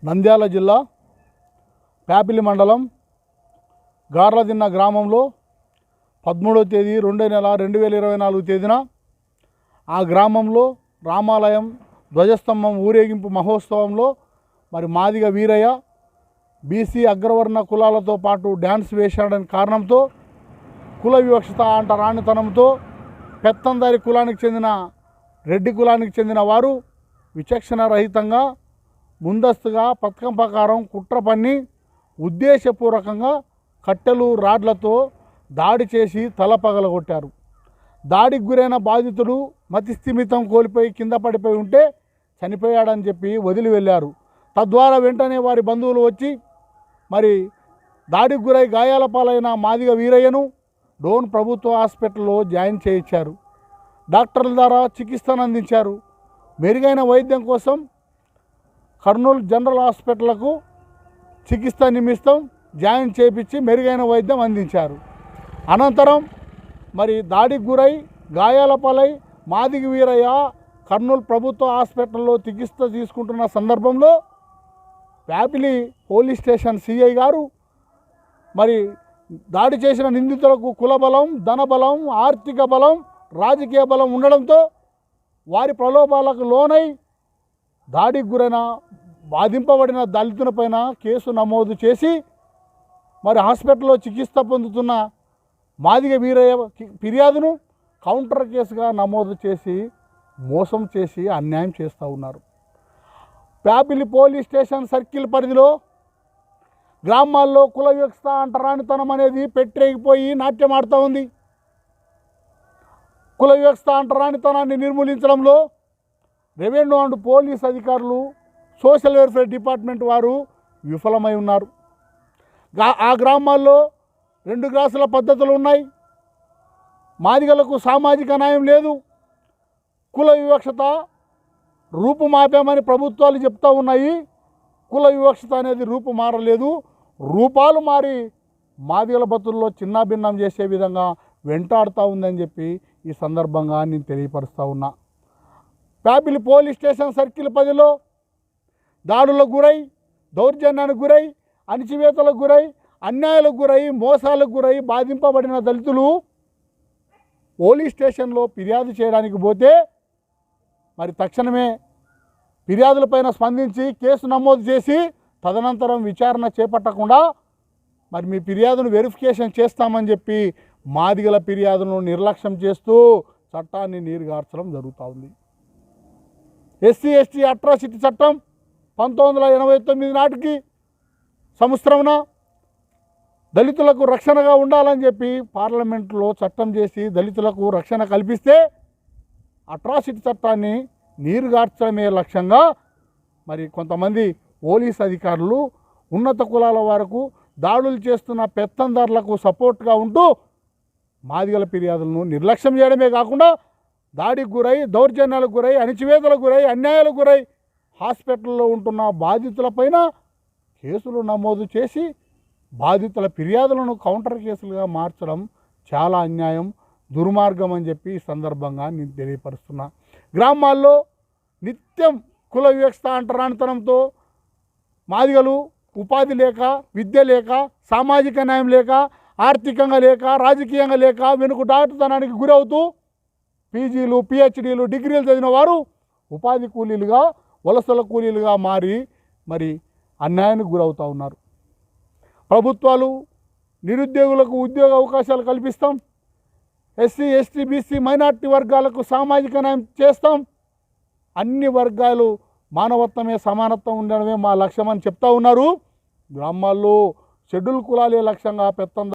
నంద్యాల జిల్లా ప్యాపిలి మండలం గార్లదిన్న గ్రామంలో 13వ తేదీ 2వ నెల 2024 తేదీన ఆ గ్రామంలో రామాలయం ధ్వజస్తంభం ఊరేగింపు మహోత్సవంలో మరి మాదిగ వీరయ్య బీసీ అగ్రవర్ణ కులాలతో పాటు డ్యాన్స్ వేశాడని కారణంతో కుల వివక్షత అంటరానితనంతో పెత్తందారి కులానికి చెందిన రెడ్డి కులానికి చెందిన వారు విచక్షణ రహితంగా ముందస్తుగా పథకం ప్రకారం కుట్ర పన్ని ఉద్దేశపూర్వకంగా కట్టెలు రాడ్లతో దాడి చేసి తల పగలగొట్టారు. దాడికి గురైన బాధితుడు మతిస్థిమితం కోల్పోయి కింద పడిపోయి ఉంటే చనిపోయాడని చెప్పి వదిలి వెళ్ళారు. తద్వారా వెంటనే వారి బంధువులు వచ్చి మరి దాడికి గురై గాయాల పాలైన మాదిగ వీరయ్యను డోన్ ప్రభుత్వ హాస్పిటల్లో జాయిన్ చేయించారు. డాక్టర్ల ద్వారా చికిత్సను అందించారు. మెరుగైన వైద్యం కోసం కర్నూలు జనరల్ హాస్పిటల్కు చికిత్స నిమిత్తం జాయిన్ చేయించి మెరుగైన వైద్యం అందించారు. అనంతరం మరి దాడికి గురై గాయాల పాలై మాదిగ వీరయ్య కర్నూలు ప్రభుత్వ హాస్పిటల్లో చికిత్స తీసుకుంటున్న సందర్భంలో ప్యాపిలి పోలీస్ స్టేషన్ సిఐ గారు మరి దాడి చేసిన నిందితులకు కులబలం, ధనబలం, ఆర్థిక బలం, రాజకీయ బలం ఉండడంతో వారి ప్రలోభాలకు లోనై దాడికి గురైన బాధింపబడిన దళితులపైన కేసు నమోదు చేసి మరి హాస్పిటల్లో చికిత్స పొందుతున్న మాదిగ వీరయ్య ఫిర్యాదును కౌంటర్ కేసుగా నమోదు చేసి మోసం చేసి అన్యాయం చేస్తూ ఉన్నారు. ప్యాపిలి పోలీస్ స్టేషన్ సర్కిల్ పరిధిలో గ్రామాల్లో కుల వివక్ష అంటరానితనం అనేది పెట్టేగిపోయి నాట్యం ఆడుతూ ఉంది. కుల వివక్ష అంటరానితనాన్ని నిర్మూలించడంలో రెవెన్యూ అండ్ పోలీస్ అధికారులు, సోషల్ వెల్ఫేర్ డిపార్ట్మెంట్ వారు విఫలమై ఉన్నారు. ఆ గ్రామాల్లో 2 గ్లాసుల పద్ధతులు ఉన్నాయి. మాదిగలకు సామాజిక న్యాయం లేదు. కుల వివక్షత రూపుమాపామని ప్రభుత్వాలు చెప్తూ ఉన్నాయి. కుల వివక్షత అనేది రూపు మారలేదు. రూపాలు మారి మాదిగల బతుల్లో చిన్నాభిన్నం చేసే విధంగా వెంటాడుతూ ఉందని చెప్పి ఈ సందర్భంగా నేను తెలియపరుస్తూ ఉన్నా. ప్యాపిలి పోలీస్ స్టేషన్ సర్కిల్ పరిధిలో దాడులకు గురై, దౌర్జన్యానికి గురై, అణిచివేతలకు గురై, అన్యాయాలకు గురై, మోసాలకు గురై బాధింపబడిన దళితులు పోలీస్ స్టేషన్లో ఫిర్యాదు చేయడానికి పోతే మరి తక్షణమే ఫిర్యాదులపైన స్పందించి కేసు నమోదు చేసి తదనంతరం విచారణ చేపట్టకుండా మరి మీ ఫిర్యాదును వెరిఫికేషన్ చేస్తామని చెప్పి మాదిగల ఫిర్యాదును నిర్లక్ష్యం చేస్తూ చట్టాన్ని నీరుగార్చడం జరుగుతూ ఉంది. ఎస్సీ ఎస్టీ అట్రాసిటీ చట్టం 1989 నాటికి సంవత్సరమున దళితులకు రక్షణగా ఉండాలని చెప్పి పార్లమెంట్లో చట్టం చేసి దళితులకు రక్షణ కల్పిస్తే అట్రాసిటీ చట్టాన్ని నీరుగార్చడమే లక్ష్యంగా మరి కొంతమంది పోలీస్ అధికారులు ఉన్నత కులాల వరకు దాడులు చేస్తున్న పెత్తందారులకు సపోర్ట్గా ఉంటూ మాదిగల ఫిర్యాదులను నిర్లక్ష్యం చేయడమే కాకుండా దాడికి గురై, దౌర్జన్యాలకు గురై, అణిచివేతలకు గురై, అన్యాయాలకు గురై హాస్పిటల్లో ఉంటున్న బాధితులపైన కేసులు నమోదు చేసి బాధితుల ఫిర్యాదులను కౌంటర్ కేసులుగా మార్చడం చాలా అన్యాయం, దుర్మార్గం అని చెప్పి ఈ సందర్భంగా నేను తెలియపరుస్తున్నా. గ్రామాల్లో నిత్యం కుల వివక్ష అంటరానితనంతో మాదిగలు ఉపాధి లేక, విద్య లేక, సామాజిక న్యాయం లేక, ఆర్థికంగా లేక, రాజకీయంగా లేక వెనుకబాటుతనానికి గురవుతూ పీజీలు, పిహెచ్డీలు, డిగ్రీలు చదివిన వారు ఉపాధి కూలీలుగా, వలసల కూలీలుగా మారి మరి అన్యాయానికి గురవుతూ ఉన్నారు. ప్రభుత్వాలు నిరుద్యోగులకు ఉద్యోగ అవకాశాలు కల్పిస్తాం, ఎస్సీ ఎస్టీ బీసీ మైనార్టీ వర్గాలకు సామాజిక న్యాయం చేస్తాం, అన్ని వర్గాలు మానవత్వమే సమానత్వం ఉండడమే మా లక్ష్యం అని చెప్తా ఉన్నారు. గ్రామాల్లో షెడ్యూల్ కులాలే లక్ష్యంగా పెత్తందారులు